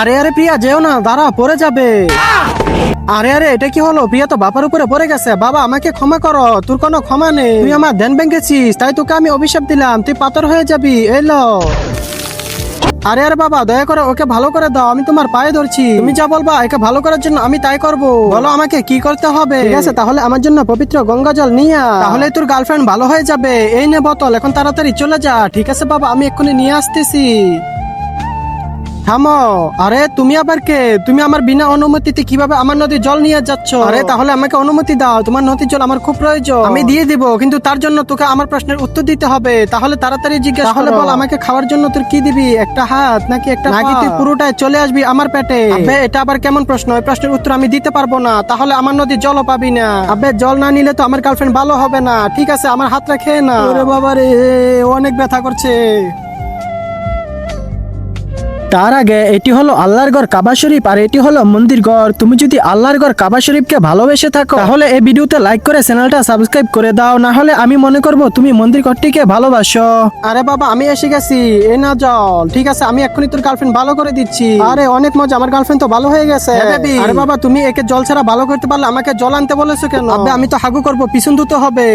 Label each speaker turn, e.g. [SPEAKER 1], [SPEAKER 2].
[SPEAKER 1] আরে আরে প্রিয়া যেও না, দাঁড়া পড়ে যাবে। আরে আরে এটা কি হলো? প্রিয়া তো বাবার উপরে পড়ে গেছে। বাবা আমাকে ক্ষমা করো, তোর কোনো ক্ষমা নেই। তুই আমার ধ্যান ভেঙেছিস, তাই তোকে আমি অভিশাপ দিলাম, তুই পাথর হয়ে যাবি। এলো। আরে আরে বাবা দয়া করে ওকে ভালো করে দাও, আমি তোমার পায়ে ধরছি। তুমি যা বলবা একে ভালো করার জন্য আমি তাই করব। বলো আমাকে কি করতে হবে? ঠিক আছে তাহলে আমার জন্য পবিত্র গঙ্গা জল নিয়ে আয়। তাহলে তোর গার্লফ্রেন্ড ভালো হয়ে যাবে। এই নে বোতল, এখন তাড়াতাড়ি চলে যা। ঠিক আছে বাবা, আমি এক্ষুনি নিয়ে আসতেছি। থামো। আরে তুমি আবার কে? তুমি আমার বিনা অনুমতিতে কিভাবে আমার নদীর জল নিয়ে যাচ্ছ? আরে তাহলে আমাকে অনুমতি দাও, তোমার নদীর জল আমার খুব প্রয়োজন। আমি দিয়ে দিব, কিন্তু তার জন্য তোকে আমার প্রশ্নের উত্তর দিতে হবে। তাহলে তাড়াতাড়ি জিজ্ঞাসা তাহলে বল আমাকে খাওয়ার জন্য তোর কি দিবি? একটা হাত নাকি একটা নাকি তুই পুরোটাই চলে আসবি আমার পেটে? আবে এটা আবার কেমন প্রশ্ন? এই প্রশ্নের উত্তর আমি দিতে পারবো না, তাহলে আমার নদীর জলও পাবি না। আবে জল না নিলে তো আমার গার্লফ্রেন্ড ভালো হবে না। ঠিক আছে আমার হাতটা খেয়ে না। ওরে বাবা রে, অনেক ব্যথা করছে। তার আগে এটি হলো আল্লাহর ঘর কাবা শরীফ, আর এটি হলো মন্দির ঘর। তুমি যদি আল্লাহর ঘর কাবা শরীফকে ভালোবেসে থাকো তাহলে এই ভিডিওতে লাইক করে চ্যানেলটা সাবস্ক্রাইব করে দাও, না হলে আমি মনে করব তুমি মন্দির ঘরটিকে ভালোবাসো। আরে বাবা আমি এসে গেছি, এ না জল। ঠিক আছে আমি এক্ষুনি তোর গার্লফ্রেন্ড ভালো করে দিচ্ছি। আরে অনেক মজা, আমার গার্লফ্রেন্ড তো ভালো হয়ে গেছে। আরে বাবা তুমি একে জল ছাড়া ভালো করতে পারলে আমাকে জল আনতে বলেছো কেন? আবে আমি তো হাগু করবো, পিছন ধুতে হবে।